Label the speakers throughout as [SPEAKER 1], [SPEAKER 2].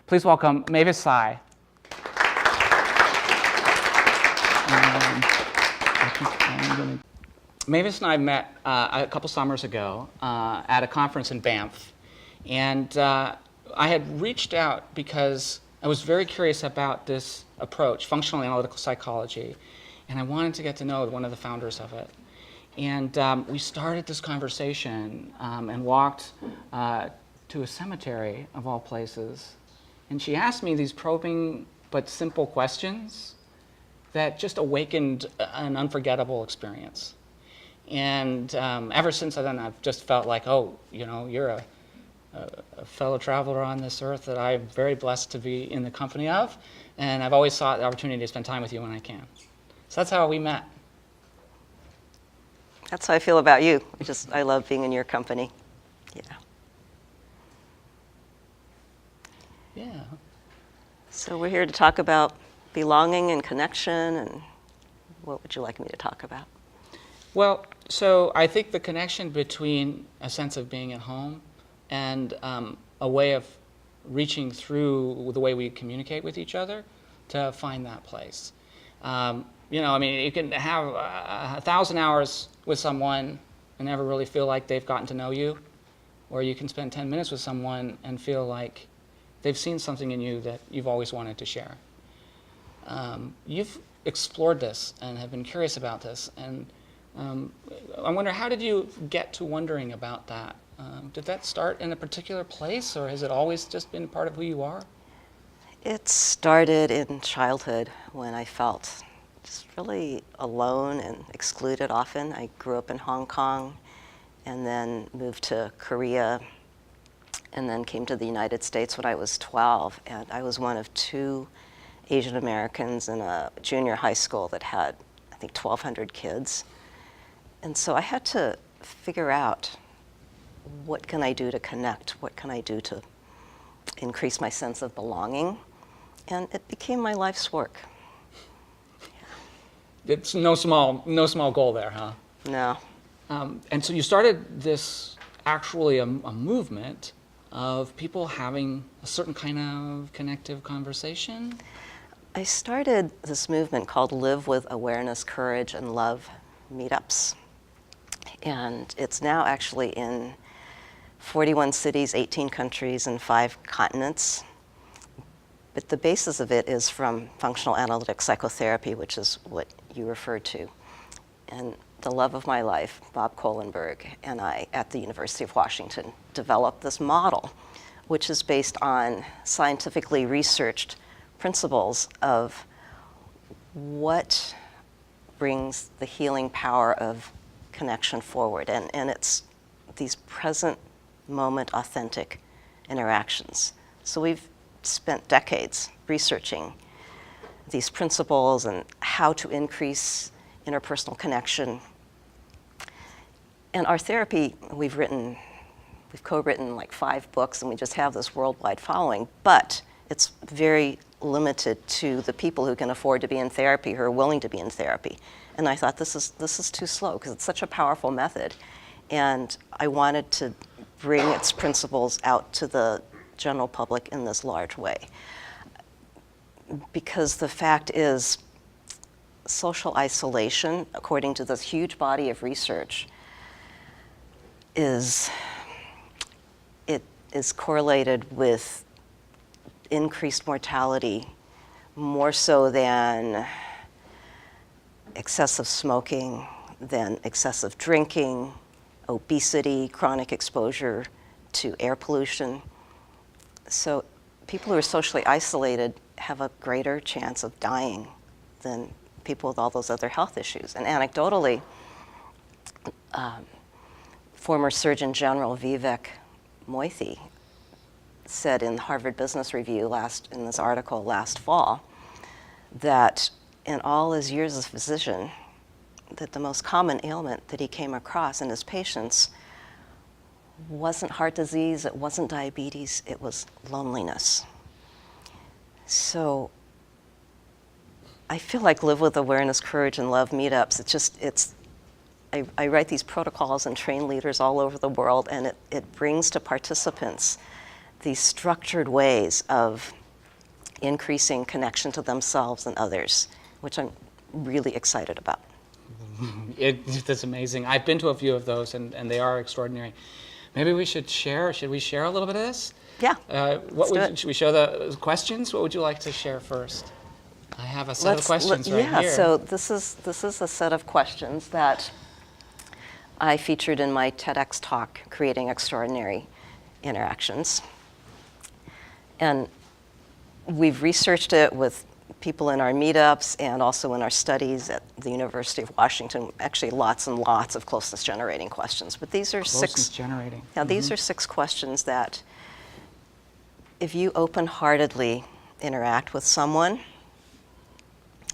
[SPEAKER 1] Please welcome Mavis Tsai. Mavis and I met a couple summers ago at a conference in Banff. And I had reached out because I was very curious about this approach, functional analytical psychology, and I wanted to get to know one of the founders of it. And we started this conversation and walked to a cemetery, of all places. And she asked me these probing but simple questions that just awakened an unforgettable experience. And ever since then, I've just felt like, oh, you know, you're a fellow traveler on this earth that I'm very blessed to be in the company of, and I've always sought the opportunity to spend time with you when I can. So that's how we met.
[SPEAKER 2] That's how I feel about you. I love being in your company. Yeah.
[SPEAKER 1] Yeah.
[SPEAKER 2] So we're here to talk about belonging and connection, and what would you like me to talk about?
[SPEAKER 1] Well, so I think the connection between a sense of being at home and a way of reaching through the way we communicate with each other to find that place. You know, I mean, you can have 1,000 hours with someone and never really feel like they've gotten to know you, or you can spend 10 minutes with someone and feel like they've seen something in you that you've always wanted to share. You've explored this and have been curious about this, and I wonder, how did you get to wondering about that? Did that start in a particular place, or has it always just been part of who you are?
[SPEAKER 2] It started in childhood when I felt just really alone and excluded often. I grew up in Hong Kong and then moved to Korea and then came to the United States when I was 12. And I was one of 2 Asian Americans in a junior high school that had, I think, 1,200 kids. And so I had to figure out, what can I do to connect? What can I do to increase my sense of belonging? And it became my life's work. Yeah.
[SPEAKER 1] It's no small goal there, huh?
[SPEAKER 2] No.
[SPEAKER 1] And so you started this, actually a movement of people having a certain kind of connective conversation?
[SPEAKER 2] I started this movement called Live with Awareness, Courage, and Love meetups. And it's now actually in 41 cities, 18 countries, and 5 continents. But the basis of it is from functional analytic psychotherapy, which is what you referred to. And the love of my life, Bob Kohlenberg, and I at the University of Washington developed this model, which is based on scientifically researched principles of what brings the healing power of connection forward. And it's these present moment authentic interactions. So we've spent decades researching these principles and how to increase interpersonal connection. And our therapy, we've co-written like 5 books, and we just have this worldwide following, but it's very limited to the people who can afford to be in therapy, who are willing to be in therapy. And I thought, this is too slow, because it's such a powerful method. And I wanted to bring its principles out to the general public in this large way. Because the fact is, social isolation, according to this huge body of research, is correlated with increased mortality, more so than excessive smoking, than excessive drinking, obesity, chronic exposure to air pollution. So people who are socially isolated have a greater chance of dying than people with all those other health issues. And anecdotally, former Surgeon General Vivek Moithi said in the Harvard Business Review in this article last fall, that in all his years as a physician, that the most common ailment that he came across in his patients wasn't heart disease, it wasn't diabetes, it was loneliness. So I feel like Live with Awareness, Courage, and Love meetups, I write these protocols and train leaders all over the world, and it brings to participants these structured ways of increasing connection to themselves and others, which I'm really excited about.
[SPEAKER 1] That's amazing. I've been to a few of those, and they are extraordinary. Maybe we should share. Should we share a little bit of this?
[SPEAKER 2] Yeah.
[SPEAKER 1] Should we show the questions? What would you like to share first? I have a set of questions right here.
[SPEAKER 2] So this is a set of questions that I featured in my TEDx talk, Creating Extraordinary Interactions. And we've researched it with people in our meetups and also in our studies at the University of Washington. Actually, lots and lots of closeness generating questions. But these are
[SPEAKER 1] Closeness generating.
[SPEAKER 2] Now, these are 6 questions that, if you open-heartedly interact with someone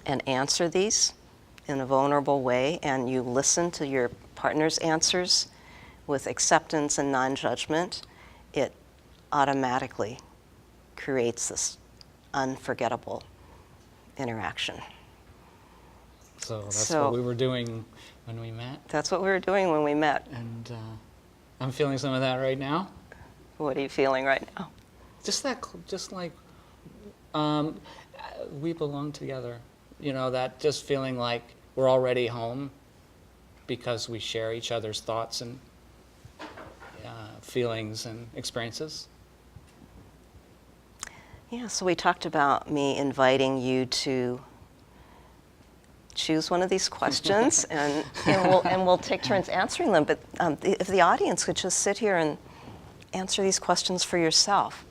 [SPEAKER 2] and answer these in a vulnerable way, and you listen to your partner's answers with acceptance and non-judgment, it automatically creates this unforgettable interaction.
[SPEAKER 1] So that's what we were doing when we met.
[SPEAKER 2] That's what we were doing when we met.
[SPEAKER 1] And I'm feeling some of that right now.
[SPEAKER 2] What are you feeling right now?
[SPEAKER 1] Just like we belong together. You know, that just feeling like we're already home because we share each other's thoughts and feelings and experiences.
[SPEAKER 2] Yeah, so we talked about me inviting you to choose one of these questions, and we'll take turns answering them. But if the audience could just sit here and answer these questions for yourself.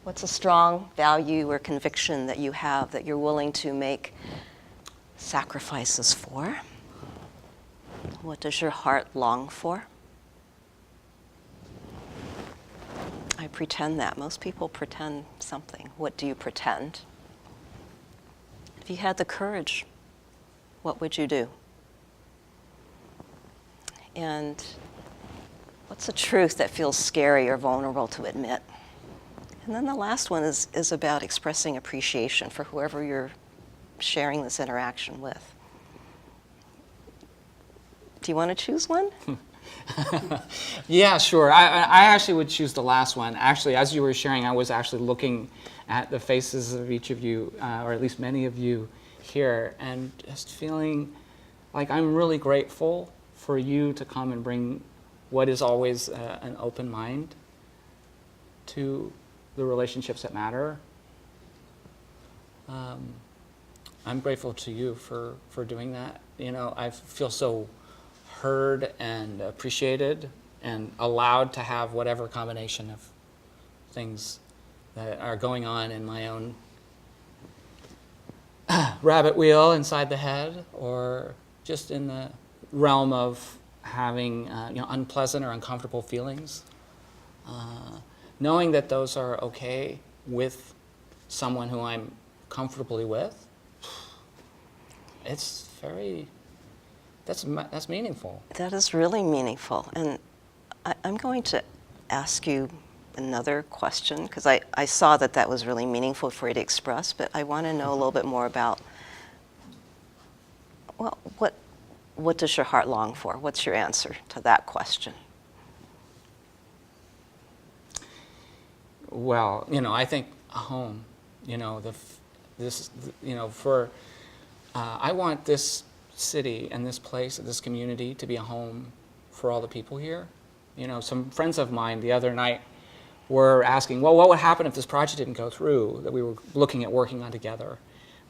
[SPEAKER 2] What's a strong value or conviction that you have that you're willing to make sacrifices for? What does your heart long for? I pretend that. Most people pretend something. What do you pretend? If you had the courage, what would you do? And what's a truth that feels scary or vulnerable to admit? And then the last one is about expressing appreciation for whoever you're sharing this interaction with. Do you want to choose one?
[SPEAKER 1] Yeah, sure. I actually would choose the last one. Actually, as you were sharing, I was actually looking at the faces of each of you, or at least many of you here, and just feeling like I'm really grateful for you to come and bring what is always an open mind to the relationships that matter. I'm grateful to you for doing that. You know, I feel so heard and appreciated and allowed to have whatever combination of things that are going on in my own rabbit wheel inside the head, or just in the realm of having unpleasant or uncomfortable feelings. Knowing that those are okay with someone who I'm comfortably with, it's that's meaningful.
[SPEAKER 2] That is really meaningful. And I'm going to ask you another question, because I saw that was really meaningful for you to express, but I want to know a little bit more about, well, what does your heart long for? What's your answer to that question?
[SPEAKER 1] Well, I think a home, I want this city and this place, this community to be a home for all the people here. Some friends of mine the other night were asking, well, what would happen if this project didn't go through, that we were looking at working on together?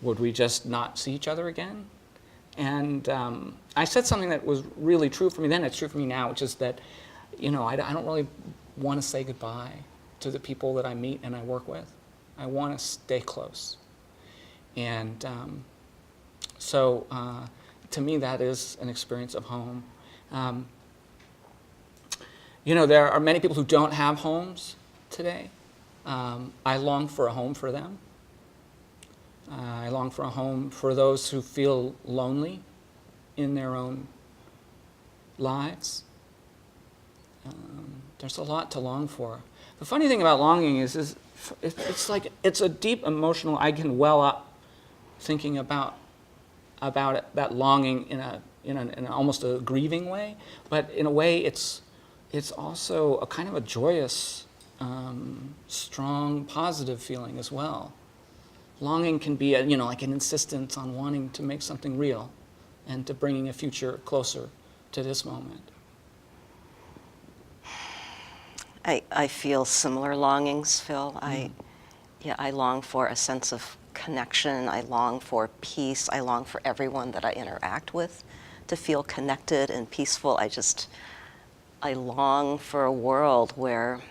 [SPEAKER 1] Would we just not see each other again? And I said something that was really true for me then, it's true for me now, which is that, I don't really want to say goodbye to the people that I meet and I work with. I want to stay close. And so to me, that is an experience of home. There are many people who don't have homes today. I long for a home for them. I long for a home for those who feel lonely in their own lives. There's a lot to long for. The funny thing about longing is it's like it's a deep emotional. I can well up thinking about it, that longing in an almost a grieving way, but in a way it's also a kind of a joyous strong positive feeling as well. Longing can be, like an insistence on wanting to make something real and to bringing a future closer to this moment.
[SPEAKER 2] I feel similar longings, Phil. I long for a sense of connection. I long for peace. I long for everyone that I interact with to feel connected and peaceful. I long for a world where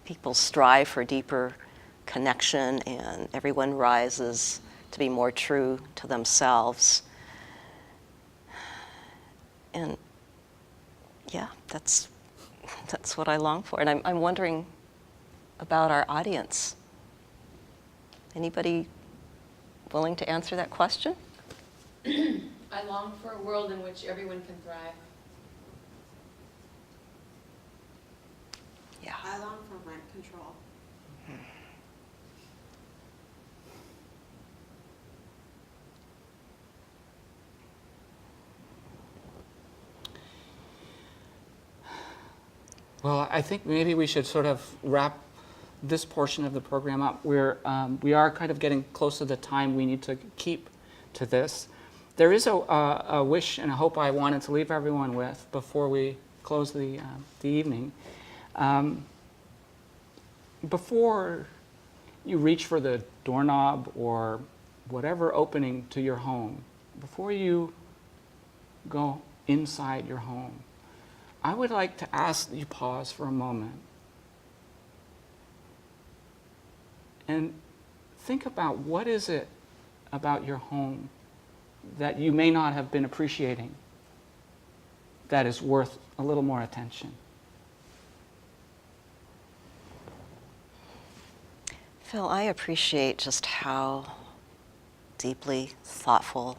[SPEAKER 2] people strive for deeper connection and everyone rises to be more true to themselves. And yeah, that's what I long for. And I'm wondering about our audience. Anybody willing to answer that question?
[SPEAKER 3] I long for a world in which everyone can thrive.
[SPEAKER 2] Yeah.
[SPEAKER 4] I long for rent control.
[SPEAKER 1] Well, I think maybe we should sort of wrap this portion of the program up. We are kind of getting close to the time we need to keep to this. There is a wish and a hope I wanted to leave everyone with before we close the evening. Before you reach for the doorknob or whatever opening to your home, before you go inside your home, I would like to ask that you pause for a moment and think about what is it about your home that you may not have been appreciating that is worth a little more attention.
[SPEAKER 2] Phil, I appreciate just how deeply thoughtful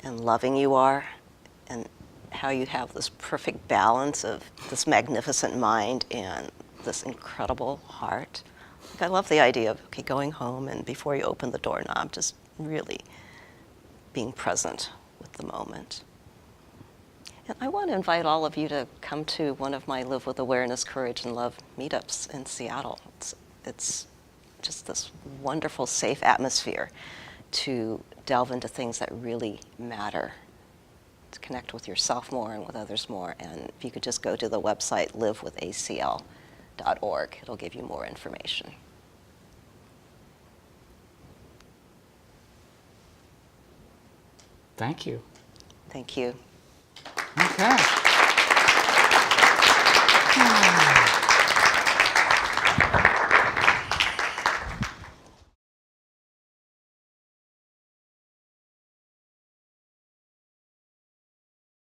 [SPEAKER 2] and loving you are, and how you have this perfect balance of this magnificent mind and this incredible heart. I love the idea of going home and before you open the doorknob, just really being present with the moment. And I want to invite all of you to come to one of my Live with Awareness, Courage, and Love meetups in Seattle. It's just this wonderful, safe atmosphere to delve into things that really matter, to connect with yourself more and with others more. And if you could just go to the website livewithacl.org, it'll give you more information.
[SPEAKER 1] Thank you.
[SPEAKER 2] Thank you.
[SPEAKER 1] Okay.